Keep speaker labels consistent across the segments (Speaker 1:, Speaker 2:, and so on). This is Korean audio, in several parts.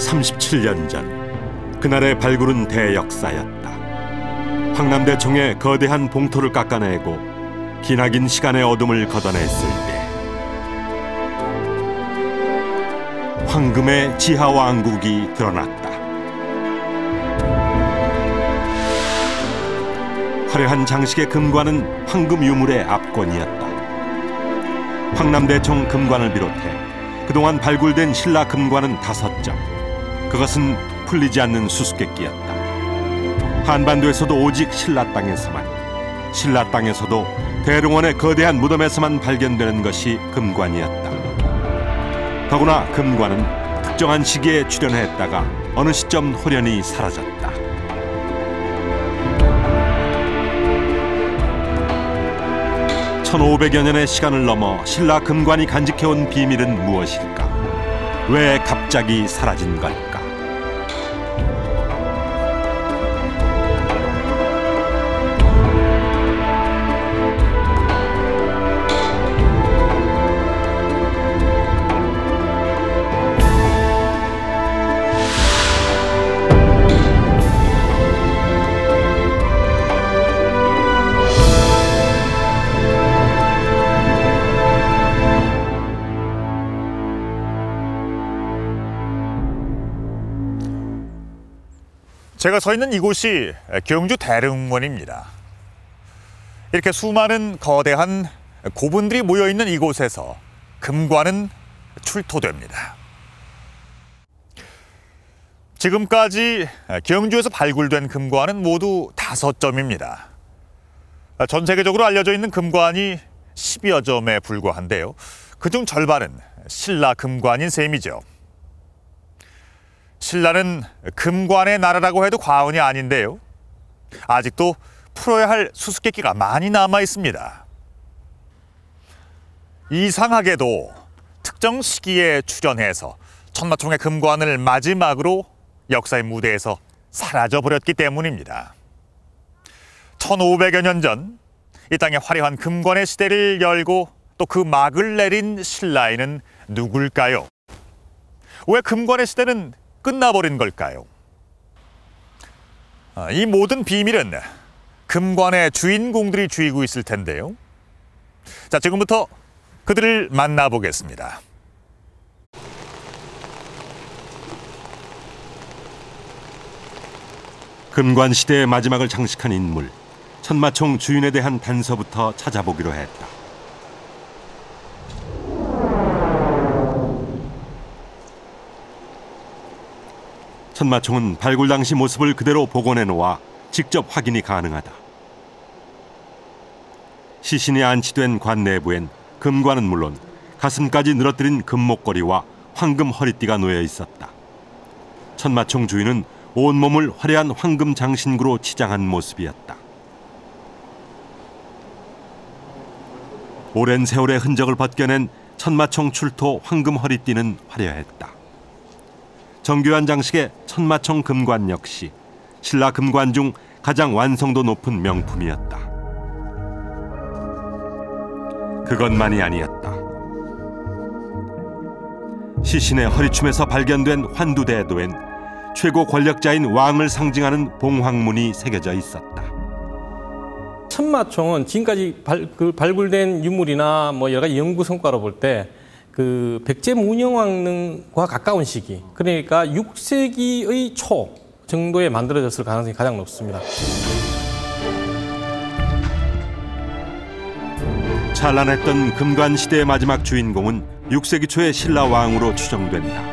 Speaker 1: 37년 전 그날의 발굴은 대역사였다. 황남대총의 거대한 봉토를 깎아내고 기나긴 시간의 어둠을 걷어냈을 때 황금의 지하왕국이 드러났다. 화려한 장식의 금관은 황금 유물의 압권이었다. 황남대총 금관을 비롯해 그동안 발굴된 신라 금관은 5점. 그것은 풀리지 않는 수수께끼였다. 한반도에서도 오직 신라 땅에서만, 신라 땅에서도 대릉원의 거대한 무덤에서만 발견되는 것이 금관이었다. 더구나 금관은 특정한 시기에 출현했다가 어느 시점 호련히 사라졌다. (1500여 년의) 시간을 넘어 신라 금관이 간직해온 비밀은 무엇일까? 왜 갑자기 사라진 걸까?
Speaker 2: 제가 서 있는 이곳이 경주 대릉원입니다. 이렇게 수많은 거대한 고분들이 모여있는 이곳에서 금관은 출토됩니다. 지금까지 경주에서 발굴된 금관은 모두 5점입니다. 전 세계적으로 알려져 있는 금관이 10여 점에 불과한데요. 그중 절반은 신라 금관인 셈이죠. 신라는 금관의 나라라고 해도 과언이 아닌데요. 아직도 풀어야 할 수수께끼가 많이 남아 있습니다. 이상하게도 특정 시기에 출현해서 천마총의 금관을 마지막으로 역사의 무대에서 사라져버렸기 때문입니다. 1500여 년 전 이 땅에 화려한 금관의 시대를 열고 또 그 막을 내린 신라에는 누굴까요? 왜 금관의 시대는 끝나버린 걸까요? 이 모든 비밀은 금관의 주인공들이 쥐고 있을 텐데요. 자, 지금부터 그들을 만나보겠습니다.
Speaker 1: 금관 시대의 마지막을 장식한 인물, 천마총 주인에 대한 단서부터 찾아보기로 했다. 천마총은 발굴 당시 모습을 그대로 복원해 놓아 직접 확인이 가능하다. 시신이 안치된 관 내부엔 금관은 물론 가슴까지 늘어뜨린 금목걸이와 황금 허리띠가 놓여 있었다. 천마총 주인은 온몸을 화려한 황금 장신구로 치장한 모습이었다. 오랜 세월의 흔적을 벗겨낸 천마총 출토 황금 허리띠는 화려했다. 정교한 장식의 천마총 금관 역시 신라 금관 중 가장 완성도 높은 명품이었다. 그것만이 아니었다. 시신의 허리춤에서 발견된 환두대도엔 최고 권력자인 왕을 상징하는 봉황문이 새겨져 있었다.
Speaker 3: 천마총은 지금까지 발굴된 유물이나 여러 가지 연구 성과로 볼 때 그 백제 문영왕릉과 가까운 시기, 그러니까 6세기의 초 정도에 만들어졌을 가능성이 가장 높습니다.
Speaker 1: 찬란했던 금관 시대의 마지막 주인공은 6세기 초의 신라 왕으로 추정된다.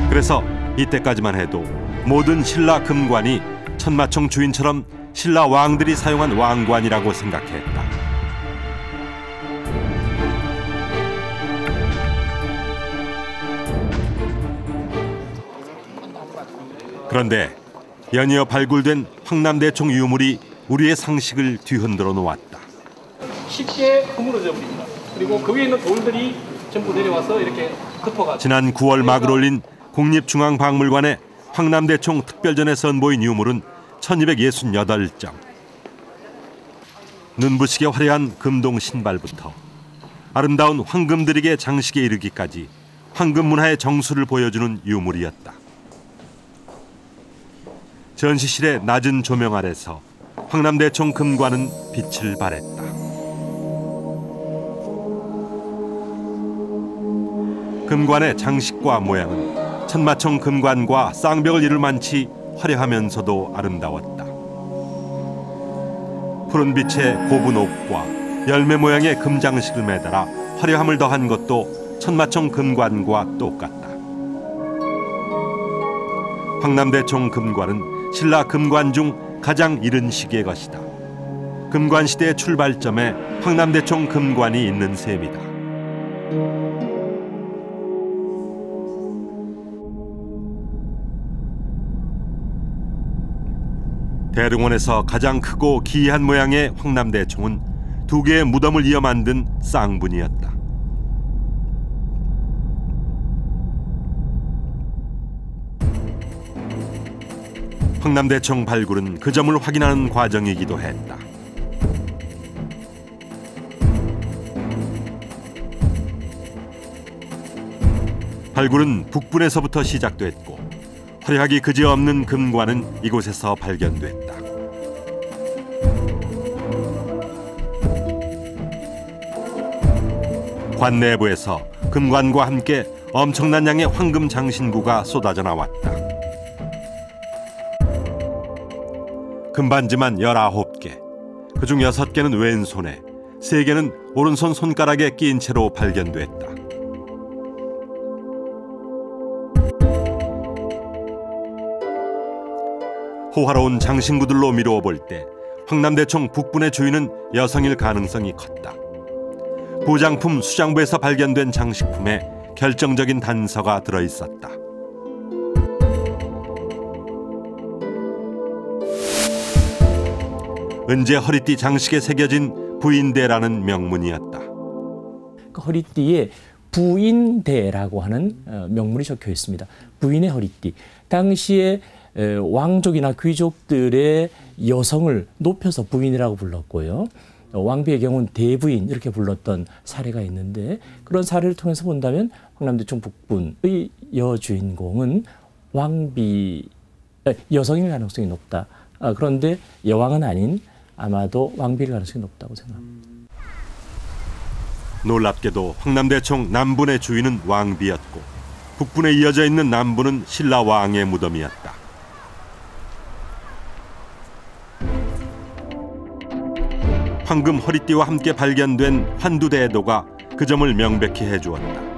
Speaker 1: 그래서 이때까지만 해도 모든 신라 금관이 천마총 주인처럼 신라 왕들이 사용한 왕관이라고 생각했다. 그런데 연이어 발굴된 황남대총 유물이 우리의 상식을 뒤흔들어 놓았다.
Speaker 3: 쉽게 허물어져 버립니다. 그리고 그 위에 있는 돌들이 전부 내려와서 이렇게 덮어가지고.
Speaker 1: 지난 9월 막을 올린 국립중앙박물관의 황남대총 특별전에 선보인 유물은 1268점. 눈부시게 화려한 금동 신발부터 아름다운 황금들에게 장식에 이르기까지 황금 문화의 정수를 보여주는 유물이었다. 전시실의 낮은 조명 아래서 황남대총 금관은 빛을 발했다. 금관의 장식과 모양은 천마총 금관과 쌍벽을 이룰 만치 화려하면서도 아름다웠다. 푸른 빛의 고분 옥과 열매 모양의 금장식을 매달아 화려함을 더한 것도 천마총 금관과 똑같다. 황남대총 금관은 신라 금관 중 가장 이른 시기의 것이다. 금관 시대의 출발점에 황남대총 금관이 있는 셈이다. 대릉원에서 가장 크고 기이한 모양의 황남대총은 두 개의 무덤을 이어 만든 쌍분이었다. 황남대총 발굴은 그 점을 확인하는 과정이기도 했다. 발굴은 북분에서부터 시작됐고 화려하기 그지없는 금관은 이곳에서 발견됐다. 관 내부에서 금관과 함께 엄청난 양의 황금 장신구가 쏟아져 나왔다. 금반지만 19개, 그중 6개는 왼손에, 3개는 오른손 손가락에 끼인 채로 발견됐다. 호화로운 장신구들로 미루어 볼 때 황남대총 북분의 주인은 여성일 가능성이 컸다. 부장품 수장부에서 발견된 장식품에 결정적인 단서가 들어있었다. 은제 허리띠 장식에 새겨진 부인대라는 명문이었다.
Speaker 4: 그 허리띠에 부인대라고 하는 명문이 적혀 있습니다. 부인의 허리띠. 당시에 왕족이나 귀족들의 여성을 높여서 부인이라고 불렀고요. 왕비의 경우는 대부인 이렇게 불렀던 사례가 있는데, 그런 사례를 통해서 본다면 황남대총 북분의 여주인공은 왕비 여성일 가능성이 높다. 그런데 여왕은 아닌 아마도 왕비일 가능성이 높다고 생각합니다.
Speaker 1: 놀랍게도 황남대총 남분의 주인은 왕비였고 북분에 이어져 있는 남분은 신라 왕의 무덤이었다. 황금 허리띠와 함께 발견된 환두대도가 그 점을 명백히 해주었다.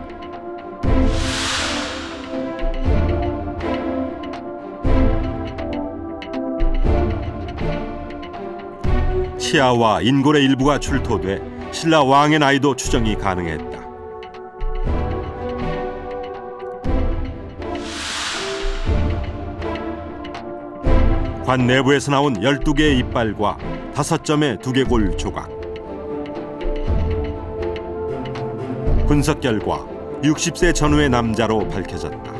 Speaker 1: 치아와 인골의 일부가 출토돼 신라 왕의 나이도 추정이 가능했다. 관 내부에서 나온 12개의 이빨과 5점의 두개골 조각. 분석 결과 60세 전후의 남자로 밝혀졌다.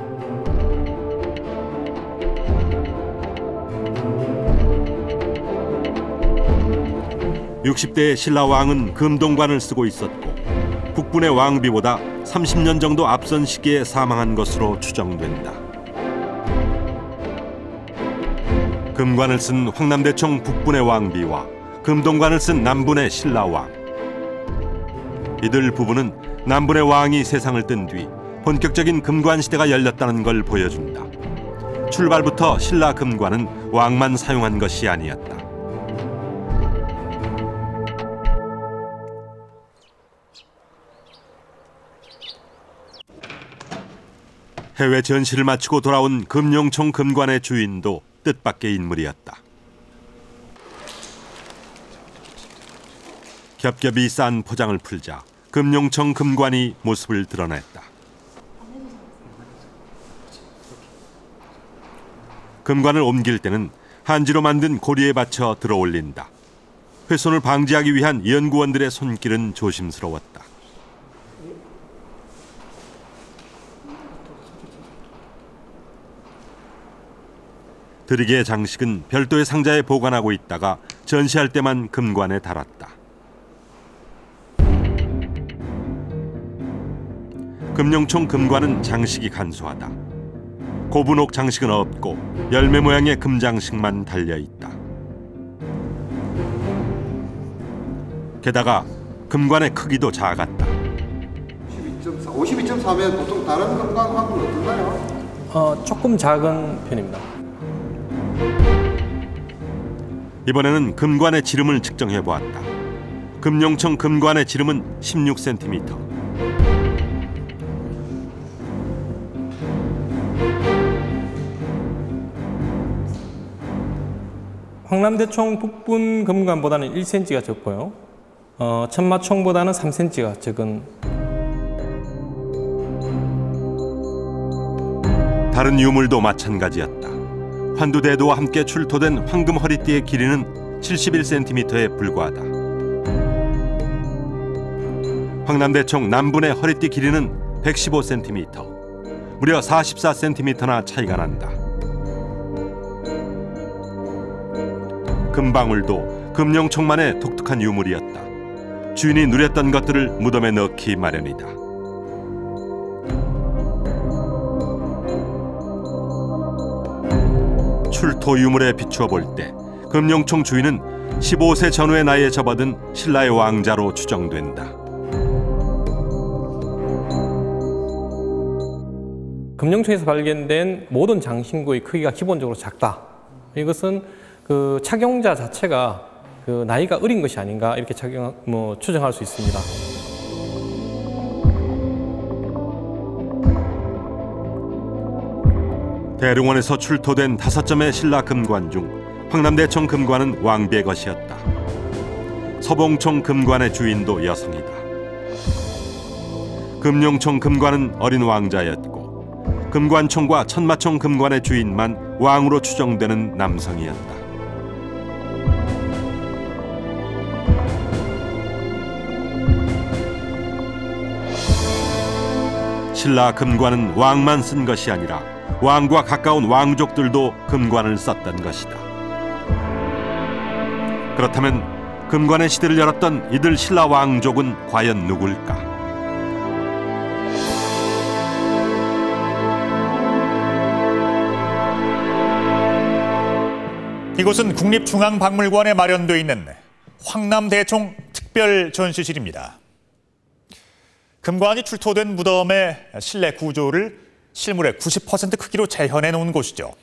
Speaker 1: (60대의) 신라 왕은 금동관을 쓰고 있었고 북분의 왕비보다 30년 정도 앞선 시기에 사망한 것으로 추정된다. 금관을 쓴 황남대총 북분의 왕비와 금동관을 쓴 남분의 신라왕. 이들 부부는 남분의 왕이 세상을 뜬 뒤 본격적인 금관 시대가 열렸다는 걸 보여준다. 출발부터 신라 금관은 왕만 사용한 것이 아니었다. 해외 전시를 마치고 돌아온 금룡총 금관의 주인도 뜻밖의 인물이었다. 겹겹이 싼 포장을 풀자 금룡총 금관이 모습을 드러냈다. 금관을 옮길 때는 한지로 만든 고리에 받쳐 들어 올린다. 훼손을 방지하기 위한 연구원들의 손길은 조심스러웠다. 드리개의 장식은 별도의 상자에 보관하고 있다가 전시할 때만 금관에 달았다. 금룡총 금관은 장식이 간소하다. 고분옥 장식은 없고 열매 모양의 금 장식만 달려 있다. 게다가 금관의 크기도 작았다.
Speaker 5: 52.4면 보통 다른 금관하고는 어떤가요?
Speaker 3: 조금 작은 편입니다.
Speaker 1: 이번에는 금관의 지름을 측정해 보았다. 금룡청 금관의 지름은 16cm.
Speaker 3: 황남대총 북분 금관보다는 1cm가 적고요. 천마총보다는 3cm가 적은.
Speaker 1: 다른 유물도 마찬가지였다. 환두대도와 함께 출토된 황금 허리띠의 길이는 71cm에 불과하다. 황남대총 남분의 허리띠 길이는 115cm, 무려 44cm나 차이가 난다. 금방울도 금룡총만의 독특한 유물이었다. 주인이 누렸던 것들을 무덤에 넣기 마련이다. 출토 유물에 비추어 볼 때 금룡총 주인은 15세 전후의 나이에 접어든 신라의 왕자로 추정된다.
Speaker 3: 금룡총에서 발견된 모든 장신구의 크기가 기본적으로 작다. 이것은 그 착용자 자체가 그 나이가 어린 것이 아닌가 이렇게 추정할 수 있습니다.
Speaker 1: 대릉원에서 출토된 5점의 신라 금관 중 황남대총 금관은 왕비의 것이었다. 서봉총 금관의 주인도 여성이다. 금룡총 금관은 어린 왕자였고 금관총과 천마총 금관의 주인만 왕으로 추정되는 남성이었다. 신라 금관은 왕만 쓴 것이 아니라 왕과 가까운 왕족들도 금관을 썼던 것이다. 그렇다면 금관의 시대를 열었던 이들 신라 왕족은 과연 누굴까?
Speaker 2: 이곳은 국립중앙박물관에 마련되어 있는 황남대총 특별전시실입니다. 금관이 출토된 무덤의 실내 구조를 실물의 90% 크기로 재현해 놓은 곳이죠.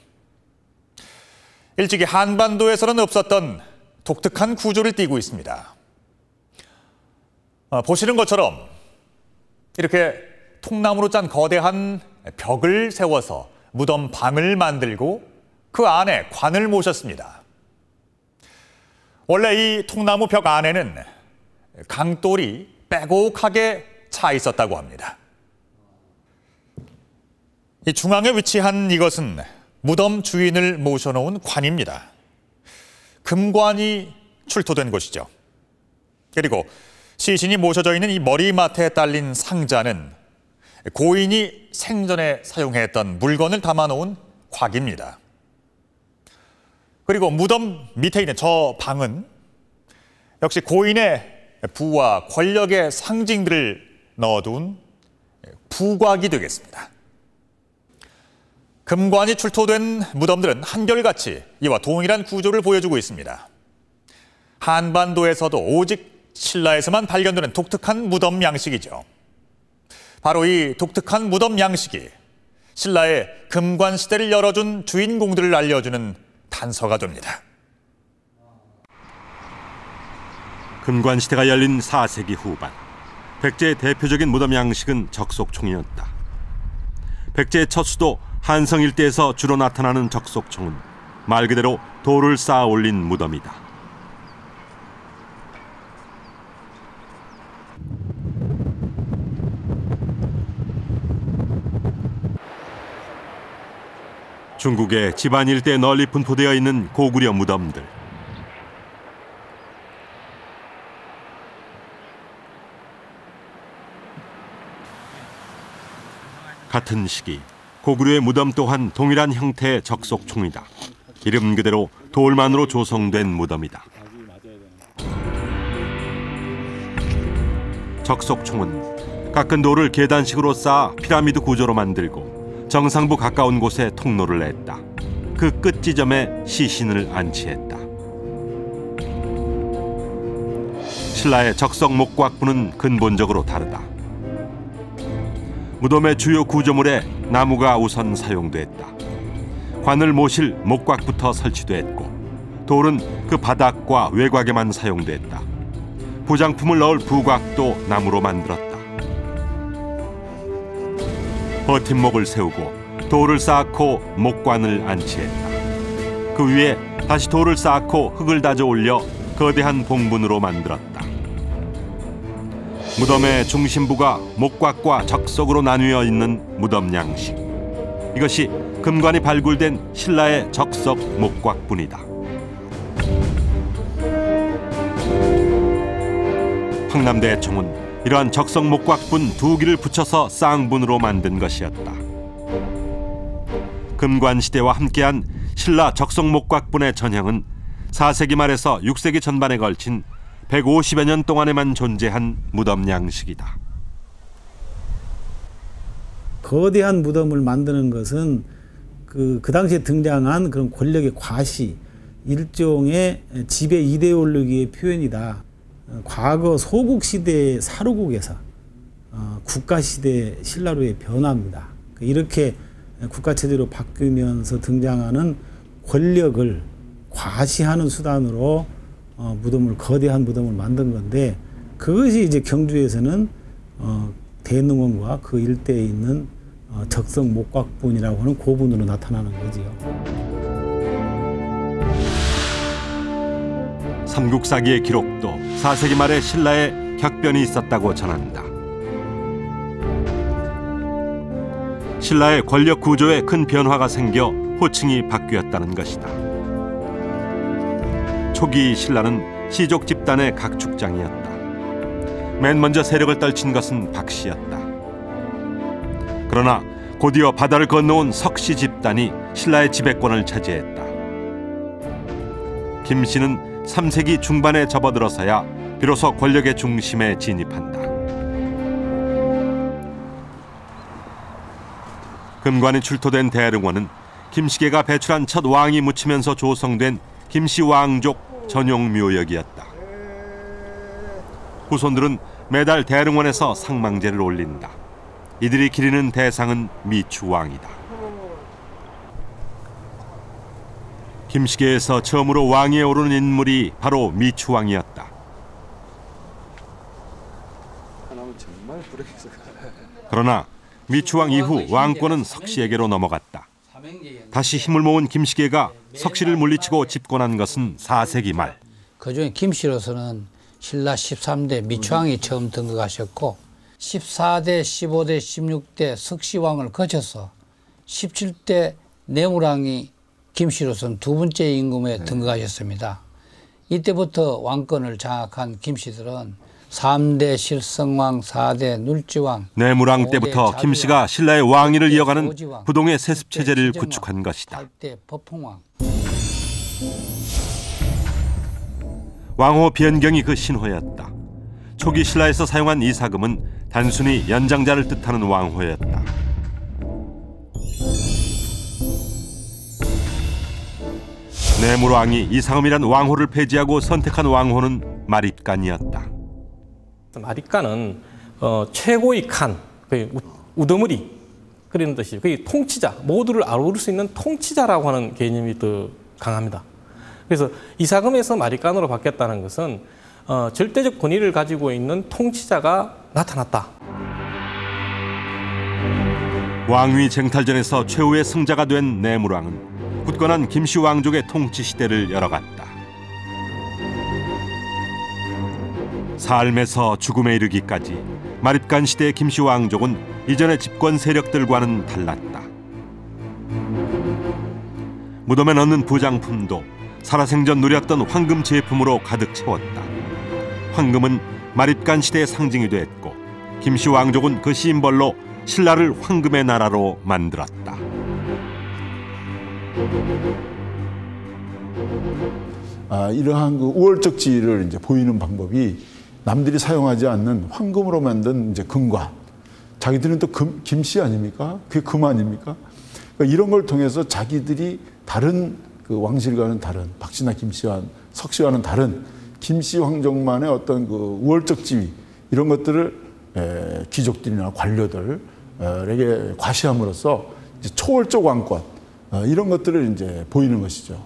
Speaker 2: 일찍이 한반도에서는 없었던 독특한 구조를 띠고 있습니다. 보시는 것처럼 이렇게 통나무로 짠 거대한 벽을 세워서 무덤 방을 만들고 그 안에 관을 모셨습니다. 원래 이 통나무 벽 안에는 강돌이 빼곡하게 차 있었다고 합니다. 이 중앙에 위치한 이것은 무덤 주인을 모셔놓은 관입니다. 금관이 출토된 곳이죠. 그리고 시신이 모셔져 있는 이 머리맡에 딸린 상자는 고인이 생전에 사용했던 물건을 담아놓은 곽입니다. 그리고 무덤 밑에 있는 저 방은 역시 고인의 부와 권력의 상징들을 넣어둔 부곽이 되겠습니다. 금관이 출토된 무덤들은 한결같이 이와 동일한 구조를 보여주고 있습니다. 한반도에서도 오직 신라에서만 발견되는 독특한 무덤 양식이죠. 바로 이 독특한 무덤 양식이 신라의 금관 시대를 열어준 주인공들을 알려주는 단서가 됩니다.
Speaker 1: 금관 시대가 열린 4세기 후반, 백제의 대표적인 무덤 양식은 적속총이었다. 백제의 첫 수도 한성 일대에서 주로 나타나는 적속총은 말 그대로 돌을 쌓아 올린 무덤이다. 중국의 지반 일대에 널리 분포되어 있는 고구려 무덤들. 같은 시기 고구려의 무덤 또한 동일한 형태의 적속총이다. 이름 그대로 돌만으로 조성된 무덤이다. 적속총은 깎은 돌을 계단식으로 쌓아 피라미드 구조로 만들고 정상부 가까운 곳에 통로를 냈다. 그 끝 지점에 시신을 안치했다. 신라의 적석 목곽부는 근본적으로 다르다. 무덤의 주요 구조물에 나무가 우선 사용됐다. 관을 모실 목곽부터 설치됐고 돌은 그 바닥과 외곽에만 사용됐다. 부장품을 넣을 부곽도 나무로 만들었다. 버팀목을 세우고 돌을 쌓고 목관을 안치했다. 그 위에 다시 돌을 쌓고 흙을 다져 올려 거대한 봉분으로 만들었다. 무덤의 중심부가 목곽과 적석으로 나뉘어 있는 무덤 양식. 이것이 금관이 발굴된 신라의 적석 목곽분이다. 황남대총은 이러한 적석 목곽분 2기를 붙여서 쌍분으로 만든 것이었다. 금관시대와 함께한 신라 적석 목곽분의 전형은 4세기 말에서 6세기 전반에 걸친 150여 년 동안에만 존재한 무덤 양식이다.
Speaker 6: 거대한 무덤을 만드는 것은 그 당시에 등장한 그런 권력의 과시, 일종의 지배 이데올로기의 표현이다. 과거 소국시대 사루국에서 국가시대 신라로의 변화입니다. 이렇게 국가체제로 바뀌면서 등장하는 권력을 과시하는 수단으로 거대한 무덤을 만든 건데, 그것이 이제 경주에서는 대능원과 그 일대에 있는 적석 목곽분이라고 하는 고분으로 나타나는 거지요.
Speaker 1: 삼국사기의 기록도 4세기 말에 신라에 격변이 있었다고 전한다. 신라의 권력 구조에 큰 변화가 생겨 호칭이 바뀌었다는 것이다. 초기 신라는 시족 집단의 각축장이었다. 맨 먼저 세력을 떨친 것은 박씨였다. 그러나 곧이어 바다를 건너온 석씨 집단이 신라의 지배권을 차지했다. 김씨는 3세기 중반에 접어들어서야 비로소 권력의 중심에 진입한다. 금관이 출토된 대릉원은 김씨계가 배출한 첫 왕이 묻히면서 조성된 김씨 왕족 전용 묘역이었다. 후손들은 매달 대릉원에서 상망제를 올린다. 이들이 기리는 대상은 미추왕이다. 김씨계에서 처음으로 왕위에 오르는 인물이 바로 미추왕이었다. 그러나 미추왕 이후 왕권은 석씨에게로 넘어갔다. 다시 힘을 모은 김씨계가 석씨를 물리치고 집권한 것은 4세기 말.
Speaker 7: 그중에 김씨로서는 신라 13대 미추왕이 처음 등극하셨고 14대, 15대, 16대 석씨왕을 거쳐서 17대 내무왕이 김씨로서는 2번째 임금에 등극하셨습니다. 이때부터 왕권을 장악한 김씨들은 3대 실성왕, 4대 눌지왕,
Speaker 1: 내무왕 때부터 김씨가 신라의 왕위를 이어가는 부동의 세습체제를 구축한 것이다.
Speaker 7: 8대 법흥왕.
Speaker 1: 왕호 변경이 그 신호였다. 초기 신라에서 사용한 이사금은 단순히 연장자를 뜻하는 왕호였다. 내무왕이 이사금이란 왕호를 폐지하고 선택한 왕호는 마립간이었다.
Speaker 3: 마립간은 최고의 칸, 우두머리 그런 뜻이, 그 통치자, 모두를 아우를 수 있는 통치자라고 하는 개념이 더 강합니다. 그래서 이사금에서 마립간으로 바뀌었다는 것은 절대적 권위를 가지고 있는 통치자가 나타났다.
Speaker 1: 왕위 쟁탈전에서 최후의 승자가 된 내무왕은 굳건한 김씨 왕족의 통치 시대를 열어갔다. 삶에서 죽음에 이르기까지 마립간 시대의 김씨 왕족은 이전의 집권 세력들과는 달랐다. 무덤에 넣는 부장품도 살아생전 누렸던 황금 제품으로 가득 채웠다. 황금은 마립간 시대의 상징이 됐고 김씨 왕족은 그 심벌로 신라를 황금의 나라로 만들었다.
Speaker 8: 이러한 그 우월적 지위를 이제 보이는 방법이 남들이 사용하지 않는 황금으로 만든 이제 금관, 자기들은 또 김씨 아닙니까? 그게 금 아닙니까? 그러니까 이런 걸 통해서 자기들이 다른 그 왕실과는 다른 박씨나 김씨와 석씨와는 다른 김씨 황족만의 어떤 그 우월적 지위 이런 것들을 귀족들이나 관료들에게 과시함으로써 이제 초월적 왕권 이런 것들을 이제 보이는 것이죠.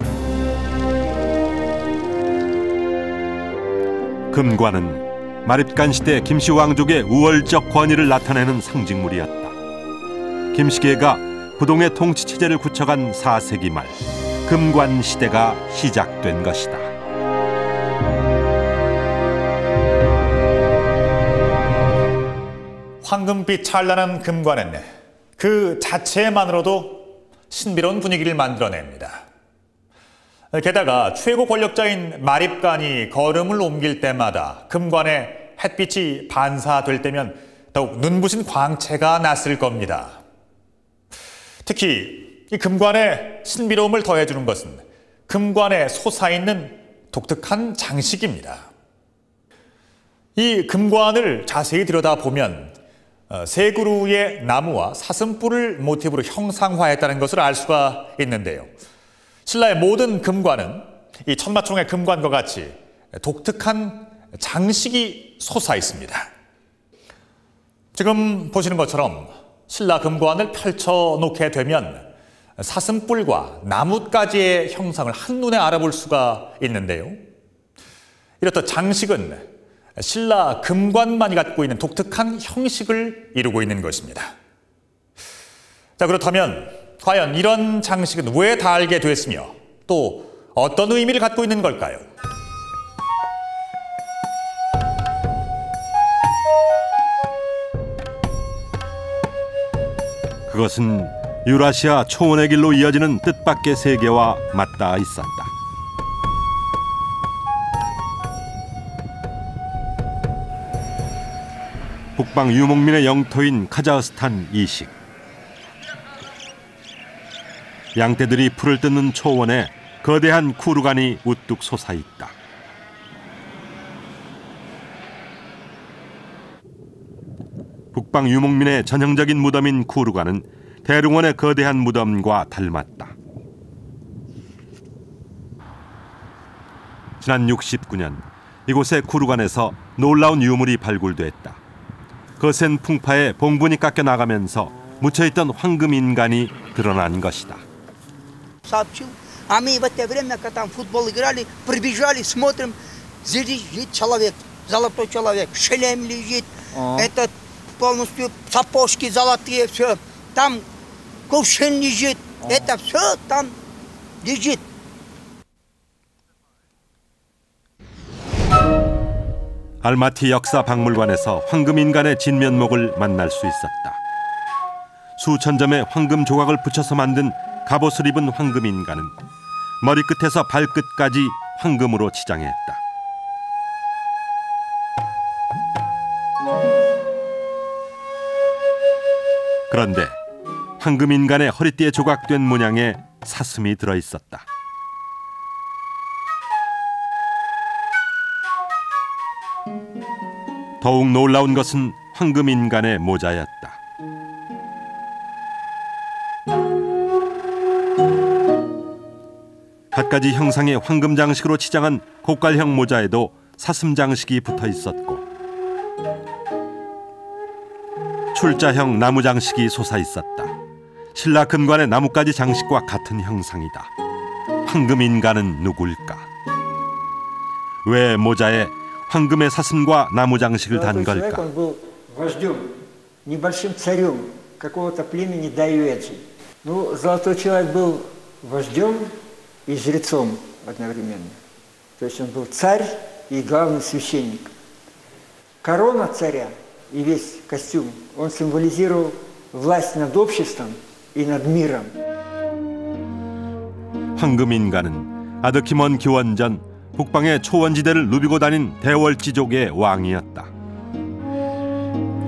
Speaker 1: 금관은 마립간 시대 김씨 왕족의 우월적 권위를 나타내는 상징물이었다. 김씨계가 부동의 통치 체제를 굳혀간 4세기 말 금관 시대가 시작된 것이다.
Speaker 2: 황금빛 찬란한 금관은 그 자체만으로도 신비로운 분위기를 만들어냅니다. 게다가 최고 권력자인 마립간이 걸음을 옮길 때마다 금관에 햇빛이 반사될 때면 더욱 눈부신 광채가 났을 겁니다. 특히 이 금관의 신비로움을 더해주는 것은 금관에 솟아있는 독특한 장식입니다. 이 금관을 자세히 들여다보면 세 그루의 나무와 사슴뿔을 모티브로 형상화했다는 것을 알 수가 있는데요. 신라의 모든 금관은 이 천마총의 금관과 같이 독특한 장식이 솟아 있습니다. 지금 보시는 것처럼 신라 금관을 펼쳐놓게 되면 사슴뿔과 나뭇가지의 형상을 한눈에 알아볼 수가 있는데요. 이렇듯 장식은 신라 금관만이 갖고 있는 독특한 형식을 이루고 있는 것입니다. 자, 그렇다면 과연 이런 장식은 왜 달게 됐으며 또 어떤 의미를 갖고 있는 걸까요?
Speaker 1: 그것은 유라시아 초원의 길로 이어지는 뜻밖의 세계와 맞닿아 있었다. 북방 유목민의 영토인 카자흐스탄 이식. 양떼들이 풀을 뜯는 초원에 거대한 쿠르간이 우뚝 솟아있다. 북방 유목민의 전형적인 무덤인 쿠르간은 대릉원의 거대한 무덤과 닮았다. 지난 69년 이곳의 쿠르간에서 놀라운 유물이 발굴됐다. 거센 풍파에 봉분이 깎여 나가면서 묻혀있던 황금 인간이 드러난 것이다.
Speaker 9: сообщил. А мы в это время, когда там футбол играли, прибежали, смотрим, здесь лежит человек, золотой человек, шлем лежит, этот полностью сапожки золотые, все. Там кувшин лежит, это все там лежит.
Speaker 1: 알마티 역사박물관에서 황금인간의 진면목을 만날 수 있었다. 수천 점의 황금 조각을 붙여서 만든 갑옷을 입은 황금인간은 머리끝에서 발끝까지 황금으로 치장했다. 그런데 황금인간의 허리띠에 조각된 문양에 사슴이 들어있었다. 더욱 놀라운 것은 황금인간의 모자였다. 갖가지 형상의 황금 장식으로 치장한 곡갈형 모자에도 사슴 장식이 붙어 있었고 출자형 나무 장식이 솟아 있었다. 신라 금관의 나뭇가지 장식과 같은 형상이다. 황금인간은 누굴까? 왜 모자에 황금의 사슴과 나무 장식을 단 걸까?
Speaker 10: и жрецом одновременно. То есть он был царь и главный священник. Корона царя и весь костюм, он символизировал власть над обществом и над миром.
Speaker 1: 황금인간은 아드키먼 기원전 북방의 초원지대를 누비고 다닌 대월지족의 왕이었다.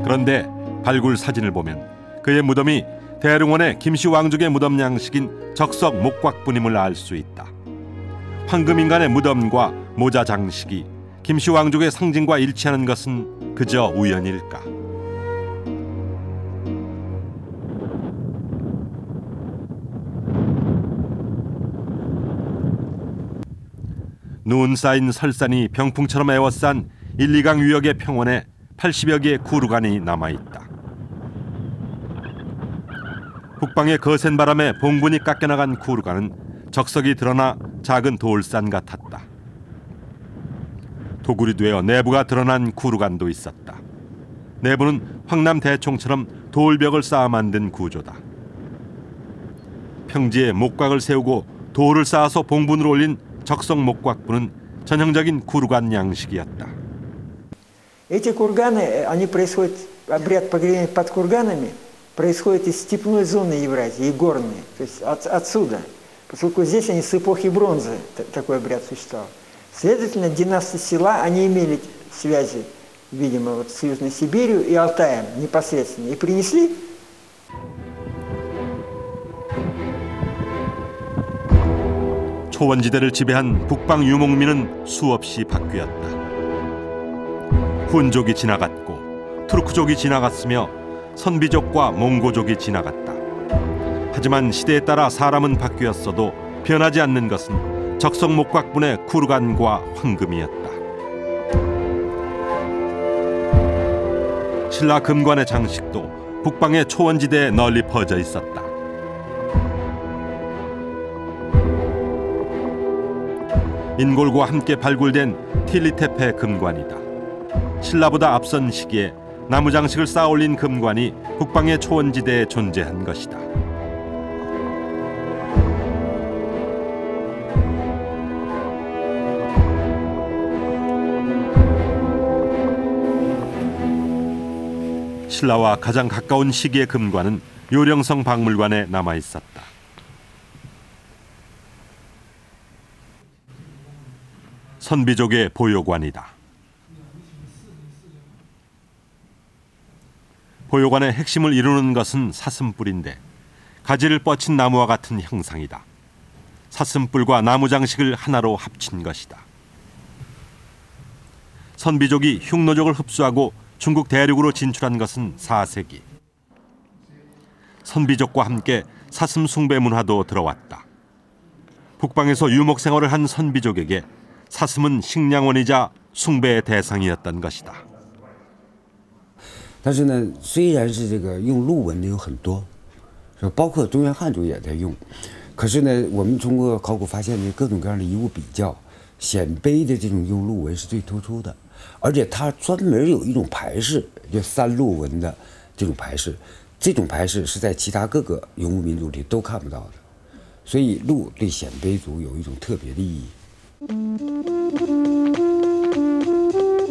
Speaker 1: 그런데 발굴 사진을 보면 그의 무덤이 대릉원의 김씨 왕족의 무덤 양식인 적석 목곽분임을 알 수 있다. 황금인간의 무덤과 모자 장식이 김씨 왕족의 상징과 일치하는 것은 그저 우연일까? 눈 쌓인 설산이 병풍처럼 에워싼 1, 2강 유역의 평원에 80여 개의 구루간이 남아있다. 북방의 거센 바람에 봉분이 깎여나간 구루간은 적석이 드러나 작은 돌산 같았다. 도굴이 되어 내부가 드러난 구루간도 있었다. 내부는 황남 대총처럼 돌벽을 쌓아 만든 구조다. 평지에 목곽을 세우고 돌을 쌓아서 봉분을 올린 적석 목곽부는 전형적인 구루간 양식이었다.
Speaker 10: Эти курганы, они происходят, обряд погребения под курганами происходит из степной зоны Евразии, и горной, то есть отсюда, поскольку здесь они с эпохи бронзы такой обряд существовал. Следовательно, династии села, они имели связи, видимо, вот с Южной Сибирью и Алтаем непосредственно, и принесли.
Speaker 1: 초원지대를 지배한 북방 유목민은 수없이 바뀌었다. 훈족이 지나갔고 투르크족이 지나갔으며 선비족과 몽고족이 지나갔다. 하지만 시대에 따라 사람은 바뀌었어도 변하지 않는 것은 적석 목곽분의 구루간과 황금이었다. 신라 금관의 장식도 북방의 초원지대에 널리 퍼져 있었다. 인골과 함께 발굴된 틸리테페 금관이다. 신라보다 앞선 시기에 나무 장식을 쌓아 올린 금관이 북방의 초원지대에 존재한 것이다. 신라와 가장 가까운 시기의 금관은 요령성 박물관에 남아 있었다. 선비족의 보요관이다. 보요관의 핵심을 이루는 것은 사슴뿔인데 가지를 뻗친 나무와 같은 형상이다. 사슴뿔과 나무 장식을 하나로 합친 것이다. 선비족이 흉노족을 흡수하고 중국 대륙으로 진출한 것은 4세기. 선비족과 함께 사슴 숭배 문화도 들어왔다. 북방에서 유목 생활을 한 선비족에게 사슴은 식량원이자 숭배의 대상이었던 것이다.
Speaker 11: 但是呢，虽然是这个用陆文的有很多，包括中原汉族也在用，可是呢，我们通过考古发现的各种各样的遗物比较，鲜卑的这种用陆文是最突出的，而且它专门有一种排式，就三陆文的这种排式，这种排式是在其他各个游牧民族里都看不到的，所以陆对鲜卑族有一种特别的意义。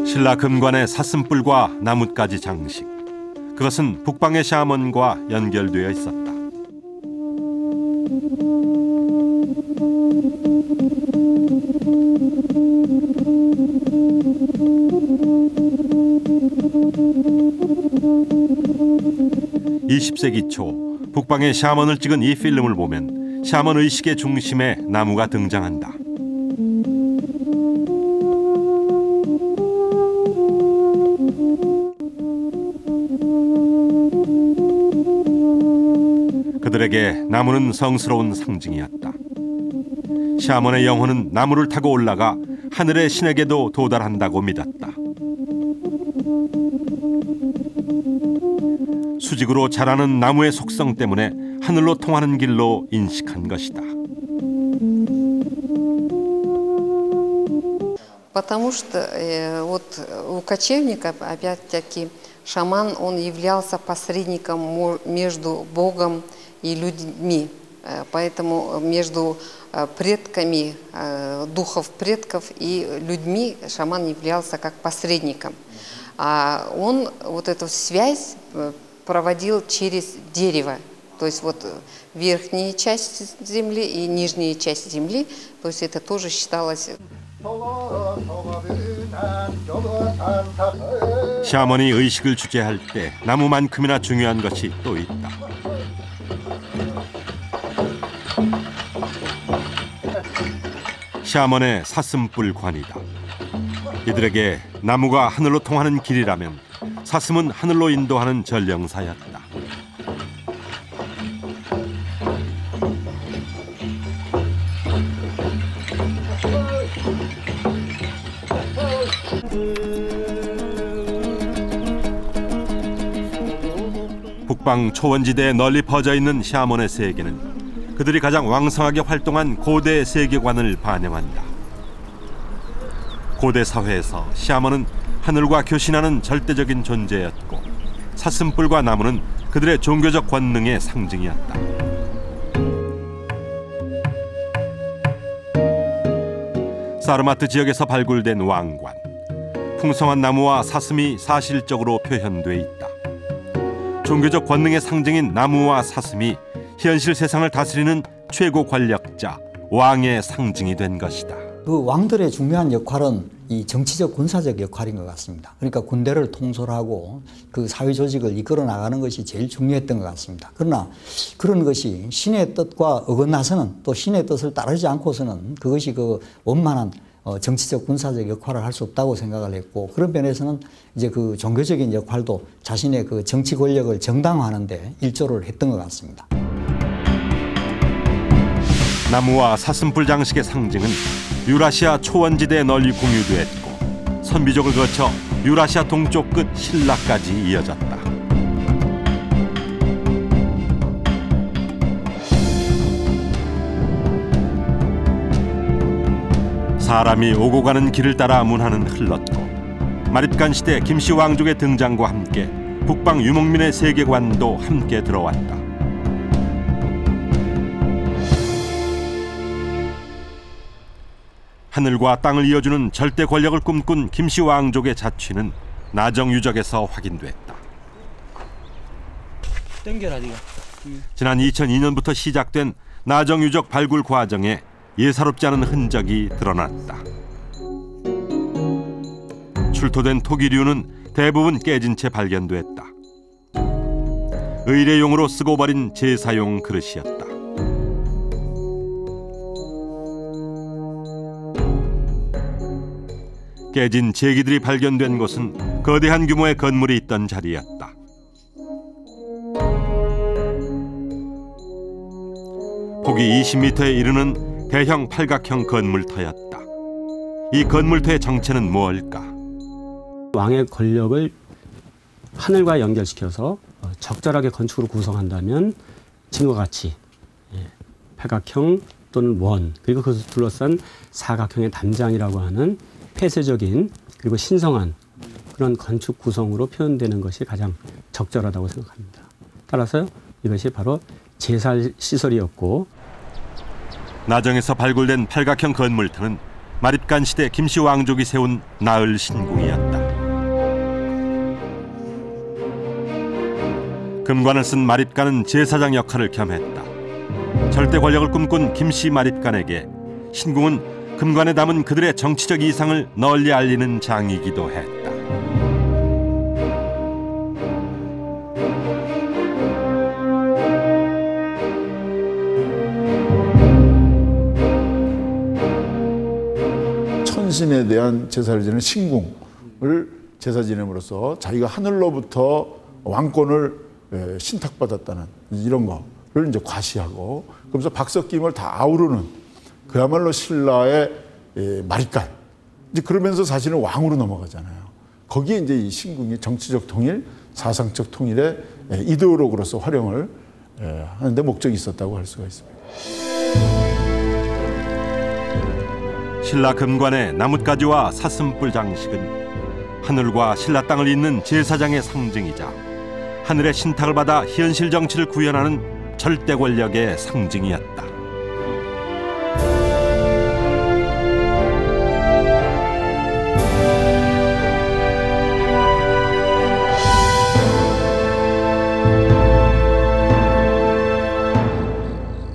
Speaker 1: 신라 금관의 사슴뿔과 나뭇가지 장식, 그것은 북방의 샤먼과 연결되어 있었다. (20세기) 초 북방의 샤먼을 찍은 이 필름을 보면 샤먼 의식의 중심에 나무가 등장한다. 그들에게 나무는 성스러운 상징이었다. 샤먼의 영혼은 나무를 타고 올라가 하늘의 신에게도 도달한다고 믿었다. 수직으로 자라는 나무의 속성 때문에 하늘로 통하는 길로 인식한 것이다.
Speaker 12: Потому что вот у кочевников, опять-таки, шаман, он являлся посредником между Богом и людьми. Поэтому между предками, духов предков и людьми шаман являлся как посредником. А он вот эту связь проводил через дерево. То есть вот верхняя часть земли и нижняя часть земли, то есть это тоже считалось...
Speaker 1: 샤먼이 의식을 주재할 때 나무만큼이나 중요한 것이 또 있다. 샤먼의 사슴뿔관이다. 이들에게 나무가 하늘로 통하는 길이라면 사슴은 하늘로 인도하는 전령사였다. 북방 초원지대에 널리 퍼져 있는 샤먼의 세계는 그들이 가장 왕성하게 활동한 고대 세계관을 반영한다. 고대 사회에서 샤먼은 하늘과 교신하는 절대적인 존재였고 사슴뿔과 나무는 그들의 종교적 권능의 상징이었다. 사르마트 지역에서 발굴된 왕관. 풍성한 나무와 사슴이 사실적으로 표현돼 있다. 종교적 권능의 상징인 나무와 사슴이 현실 세상을 다스리는 최고 권력자, 왕의 상징이 된 것이다.
Speaker 13: 그 왕들의 중요한 역할은 이 정치적 군사적 역할인 것 같습니다. 그러니까 군대를 통솔하고 그 사회 조직을 이끌어 나가는 것이 제일 중요했던 것 같습니다. 그러나 그런 것이 신의 뜻과 어긋나서는, 또 신의 뜻을 따르지 않고서는 그것이 그 원만한 정치적 군사적 역할을 할 수 없다고 생각을 했고, 그런 면에서는 이제 그 종교적인 역할도 자신의 그 정치 권력을 정당화하는 데 일조를 했던 것 같습니다.
Speaker 1: 나무와 사슴뿔 장식의 상징은 유라시아 초원지대에 널리 공유됐고 선비족을 거쳐 유라시아 동쪽 끝 신라까지 이어졌다. 사람이 오고 가는 길을 따라 문화는 흘렀고 마립간 시대 김씨 왕족의 등장과 함께 북방 유목민의 세계관도 함께 들어왔다. 하늘과 땅을 이어주는 절대 권력을 꿈꾼 김씨 왕족의 자취는 나정 유적에서 확인됐다. 지난 2002년부터 시작된 나정 유적 발굴 과정에 예사롭지 않은 흔적이 드러났다. 출토된 토기류는 대부분 깨진 채 발견됐다. 의례용으로 쓰고 버린 제사용 그릇이었다. 깨진 제기들이 발견된 곳은 거대한 규모의 건물이 있던 자리였다. 폭이 20m에 이르는 대형 팔각형 건물터였다. 이 건물터의 정체는 무엇일까?
Speaker 14: 왕의 권력을 하늘과 연결시켜서 적절하게 건축으로 구성한다면 지금과 같이 팔각형 또는 원, 그리고 그것을 둘러싼 사각형의 담장이라고 하는 폐쇄적인 그리고 신성한 그런 건축 구성으로 표현되는 것이 가장 적절하다고 생각합니다. 따라서 이것이 바로 제사 시설이었고,
Speaker 1: 나정에서 발굴된 팔각형 건물터는 마립간 시대 김씨 왕족이 세운 나을 신궁이었다. 금관을 쓴 마립간은 제사장 역할을 겸했다. 절대 권력을 꿈꾼 김씨 마립간에게 신궁은 금관에 담은 그들의 정치적 이상을 널리 알리는 장이기도 했다.
Speaker 8: 천신에 대한 제사를 지내는 신궁을 제사 지냄으로써 자기가 하늘로부터 왕권을 신탁받았다는 이런 거를 이제 과시하고, 그러면서 박석김을 다 아우르는 그야말로 신라의 마립간. 이제 그러면서 사실은 왕으로 넘어가잖아요. 거기에 이제 이 신궁이 정치적 통일, 사상적 통일의 이데올로그로서 활용을 하는데 목적이 있었다고 할 수가 있습니다.
Speaker 1: 신라 금관의 나뭇가지와 사슴뿔 장식은 하늘과 신라 땅을 잇는 제사장의 상징이자 하늘의 신탁을 받아 현실 정치를 구현하는 절대 권력의 상징이었다.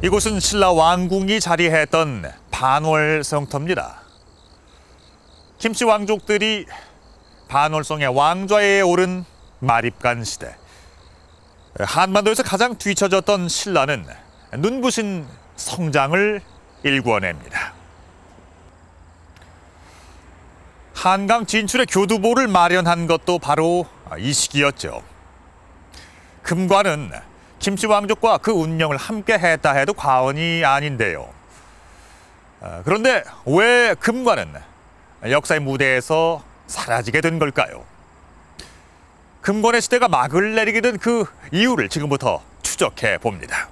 Speaker 2: 이곳은 신라 왕궁이 자리했던 반월성터입니다. 김씨 왕족들이 반월성의 왕좌에 오른 마립간 시대, 한반도에서 가장 뒤처졌던 신라는 눈부신 성장을 일궈냅니다. 한강 진출의 교두보를 마련한 것도 바로 이 시기였죠. 금관은 김씨 왕족과 그 운명을 함께 했다 해도 과언이 아닌데요. 그런데 왜 금관은 역사의 무대에서 사라지게 된 걸까요? 금관의 시대가 막을 내리게 된 그 이유를 지금부터 추적해 봅니다.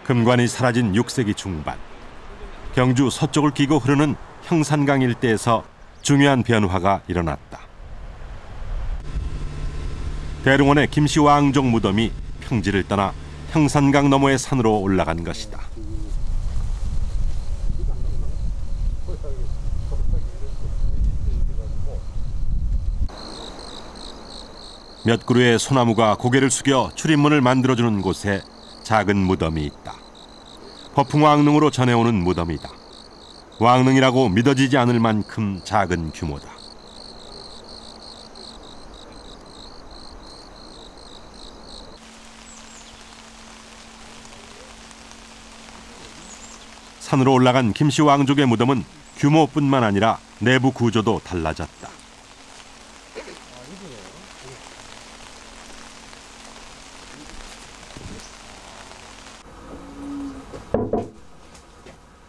Speaker 1: 금관이 사라진 6세기 중반, 경주 서쪽을 끼고 흐르는 형산강 일대에서 중요한 변화가 일어났다. 대릉원의 김씨 왕족 무덤이 평지를 떠나 형산강 너머의 산으로 올라간 것이다. 몇 그루의 소나무가 고개를 숙여 출입문을 만들어주는 곳에 작은 무덤이 있다. 허풍왕릉으로 전해오는 무덤이다. 왕릉이라고 믿어지지 않을 만큼 작은 규모다. 산으로 올라간 김씨 왕족의 무덤은 규모뿐만 아니라 내부 구조도 달라졌다.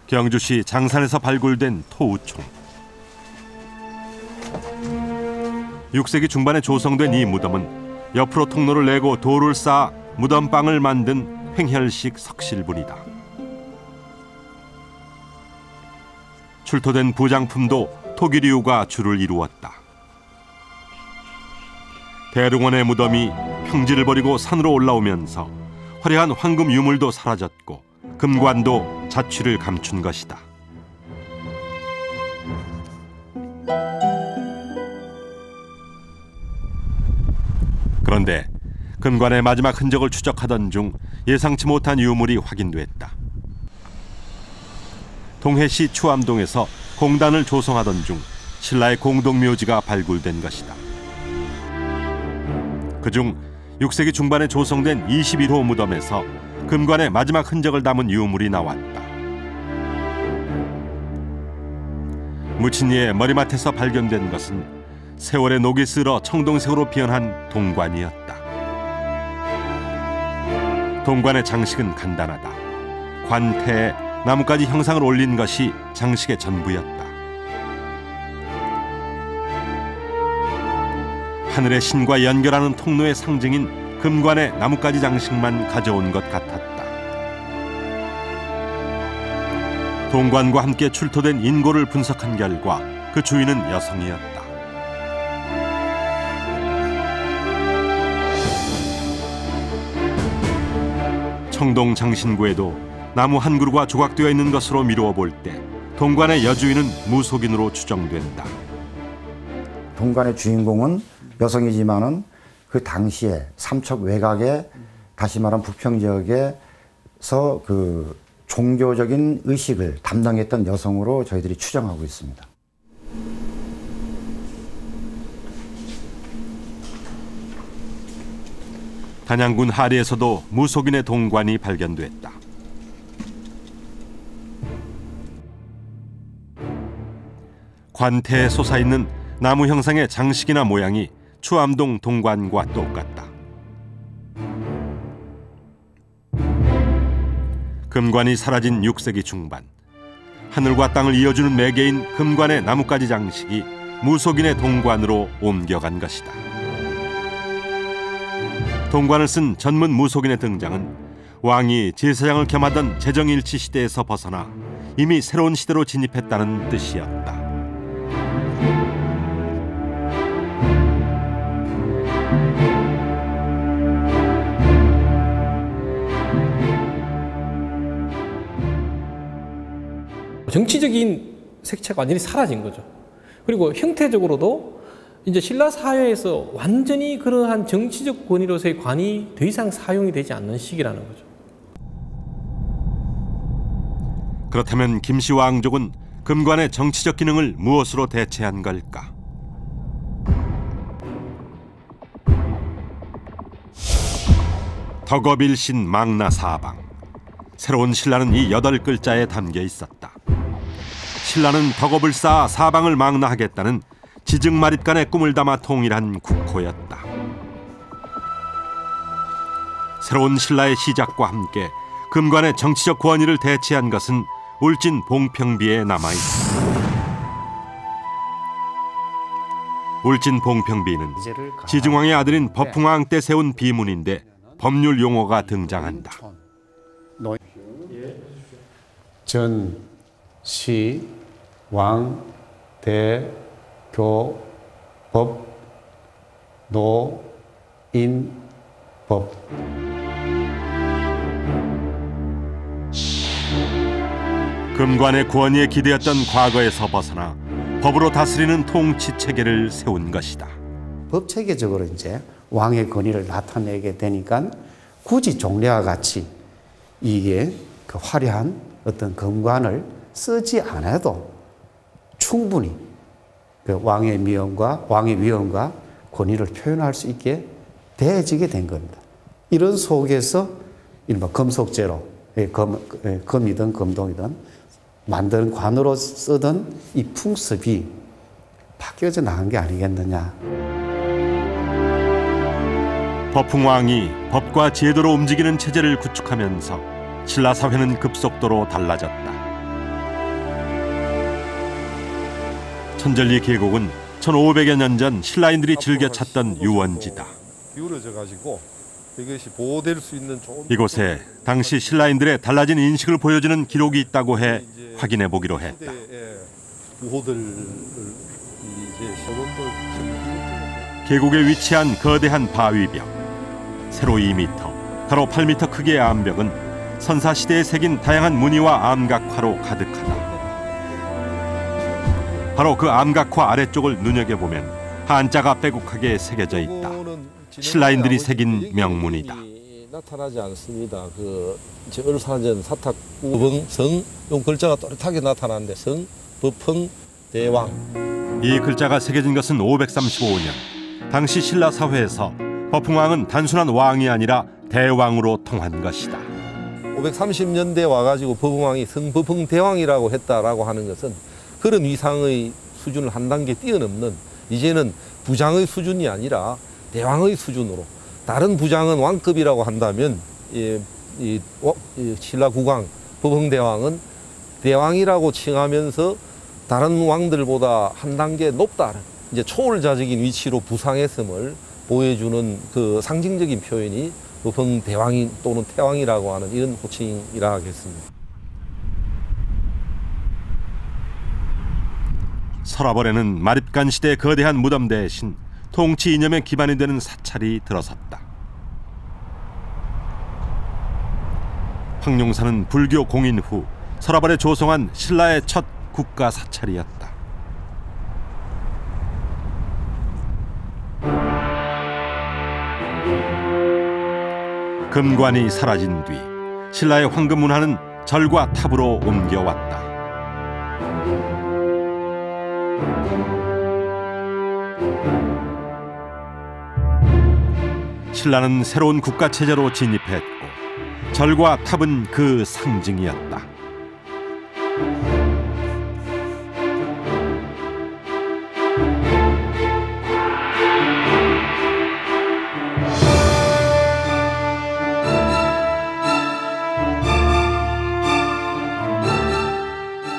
Speaker 1: 경주시 장산에서 발굴된 토우총. 6세기 중반에 조성된 이 무덤은 옆으로 통로를 내고 돌을 쌓아 무덤방을 만든 횡혈식 석실분이다. 출토된 부장품도 토기류가 주를 이루었다. 대릉원의 무덤이 평지를 버리고 산으로 올라오면서 화려한 황금 유물도 사라졌고 금관도 자취를 감춘 것이다. 그런데 금관의 마지막 흔적을 추적하던 중 예상치 못한 유물이 확인됐다. 동해시 추암동에서 공단을 조성하던 중 신라의 공동묘지가 발굴된 것이다. 그중 6세기 중반에 조성된 21호 무덤에서 금관의 마지막 흔적을 담은 유물이 나왔다. 무친이의 머리맡에서 발견된 것은 세월의 녹이 쓸어 청동색으로 변한 동관이었다. 동관의 장식은 간단하다. 관태에 나뭇가지 형상을 올린 것이 장식의 전부였다. 하늘의 신과 연결하는 통로의 상징인 금관의 나뭇가지 장식만 가져온 것 같았다. 동관과 함께 출토된 인고를 분석한 결과 그 주인은 여성이었다. 청동 장신구에도 나무 한 그루가 조각되어 있는 것으로 미루어 볼 때 동관의 여주인은 무속인으로 추정된다.
Speaker 15: 동관의 주인공은 여성이지만은 그 당시에 삼척 외곽에 다시 말하면 부평 지역에서 그 종교적인 의식을 담당했던 여성으로 저희들이 추정하고 있습니다.
Speaker 1: 단양군 하리에서도 무속인의 동관이 발견됐다. 관태에 솟아있는 나무 형상의 장식이나 모양이 추암동 동관과 똑같다. 금관이 사라진 6세기 중반, 하늘과 땅을 이어주는 매개인 금관의 나뭇가지 장식이 무속인의 동관으로 옮겨간 것이다. 동관을 쓴 전문 무속인의 등장은 왕이 제사장을 겸하던 재정일치 시대에서 벗어나 이미 새로운 시대로 진입했다는 뜻이었다.
Speaker 3: 정치적인 색채가 완전히 사라진 거죠. 그리고 형태적으로도 이제 신라 사회에서 완전히 그러한 정치적 권위로서의 관이 더 이상 사용이 되지 않는 시기라는 거죠.
Speaker 1: 그렇다면 김씨 왕족은 금관의 정치적 기능을 무엇으로 대체한 걸까? 덕업일신 망나사방. 새로운 신라는 이 8글자에 담겨 있었다. 신라는 덕업을 쌓아 사방을 망라하겠다는 지증마릿간의 꿈을 담아 통일한 국호였다. 새로운 신라의 시작과 함께 금관의 정치적 권위를 대체한 것은 울진 봉평비에 남아 있습니다. 울진 봉평비는 지증왕의 아들인 법흥왕 때 세운 비문인데 법률 용어가 등장한다.
Speaker 16: 전, 시, 왕, 대, 교, 법, 노, 인, 법.
Speaker 1: 금관의 권위에 기대었던 과거에서 벗어나 법으로 다스리는 통치 체계를 세운 것이다.
Speaker 17: 법 체계적으로 이제 왕의 권위를 나타내게 되니까 굳이 종래와 같이 이게 그 화려한 어떤 금관을 쓰지 않아도 충분히 그 왕의 미엄과 왕의 위엄과 권위를 표현할 수 있게 되어지게 된 겁니다. 이런 속에서 일반 금속재로 금이든 금동이든 만드는 관으로 쓰던 이 풍습이 바뀌어져 나간 게 아니겠느냐.
Speaker 1: 법흥왕이 법과 제도로 움직이는 체제를 구축하면서 신라 사회는 급속도로 달라졌다. 천전리 계곡은 1500여 년 전 신라인들이 즐겨 찾던 유원지다.
Speaker 18: 기울어져 가지고 이것이 보호될 수 있는 좋은
Speaker 1: 이곳에 당시 신라인들의 달라진 인식을 보여주는 기록이 있다고 해 확인해 보기로 했다. 계곡에 위치한 거대한 바위벽, 세로 2m, 가로 8m 크기의 암벽은 선사시대에 새긴 다양한 무늬와 암각화로 가득하다. 바로 그 암각화 아래쪽을 눈여겨보면 한자가 빼곡하게 새겨져 있다. 신라인들이 새긴 명문이다.
Speaker 18: 나타나지 않습니다. 그 을사전 사탁 법흥성 이 글자가 또렷하게 나타나는데 성, 법흥, 대왕.
Speaker 1: 이 글자가 새겨진 것은 535년. 당시 신라 사회에서 법흥왕은 단순한 왕이 아니라 대왕으로 통한 것이다.
Speaker 18: 530년대에 와가지고 법흥왕이 성법흥대왕이라고 했다라고 하는 것은 그런 위상의 수준을 한 단계 뛰어넘는 이제는 부장의 수준이 아니라 대왕의 수준으로 다른 부장은 왕급이라고 한다면 신라 국왕 법흥대왕은 대왕이라고 칭하면서 다른 왕들보다 한 단계 높다는 이제 초월자적인 위치로 부상했음을 보여주는 그 상징적인 표현이 법흥대왕이 또는 태왕이라고 하는 이런 호칭이라 하겠습니다.
Speaker 1: 서라벌에는 마립간 시대의 거대한 무덤 대신 통치 이념의 기반이 되는 사찰이 들어섰다. 황룡사는 불교 공인 후 서라벌에 조성한 신라의 첫 국가 사찰이었다. 금관이 사라진 뒤 신라의 황금 문화는 절과 탑으로 옮겨왔다. 신라는 새로운 국가 체제로 진입했고 절과 탑은 그 상징이었다.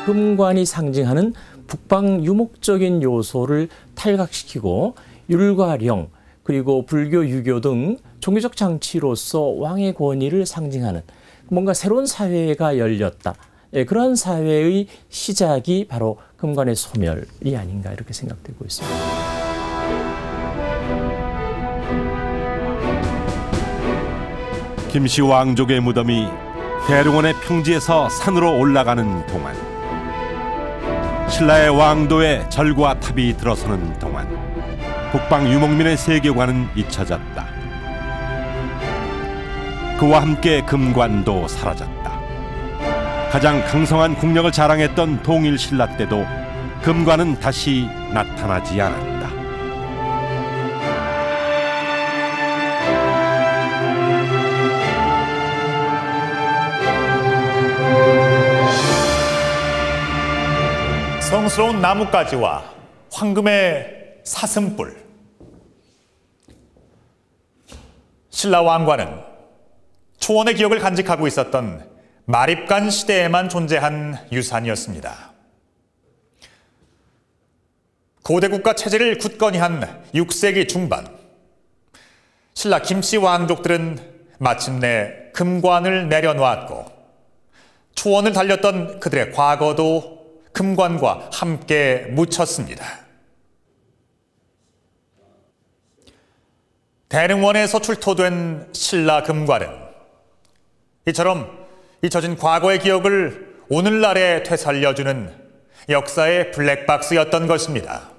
Speaker 4: 금관이 상징하는 북방 유목적인 요소를 탈각시키고 율과 령, 그리고 불교, 유교 등 종교적 장치로서 왕의 권위를 상징하는 뭔가 새로운 사회가 열렸다. 그런 사회의 시작이 바로 금관의 소멸이 아닌가 이렇게 생각되고 있습니다.
Speaker 1: 김씨 왕족의 무덤이 대릉원의 평지에서 산으로 올라가는 동안, 신라의 왕도에 절과 탑이 들어서는 동안 북방 유목민의 세계관은 잊혀졌다. 그와 함께 금관도 사라졌다. 가장 강성한 국력을 자랑했던 동일 신라 때도 금관은 다시 나타나지 않았다.
Speaker 2: 성스러운 나뭇가지와 황금의 사슴뿔. 신라 왕과는 초원의 기억을 간직하고 있었던 마립간 시대에만 존재한 유산이었습니다. 고대 국가 체제를 굳건히 한 6세기 중반, 신라 김씨 왕족들은 마침내 금관을 내려놓았고 초원을 달렸던 그들의 과거도 금관과 함께 묻혔습니다. 대릉원에서 출토된 신라 금관은 이처럼 잊혀진 과거의 기억을 오늘날에 되살려주는 역사의 블랙박스였던 것입니다.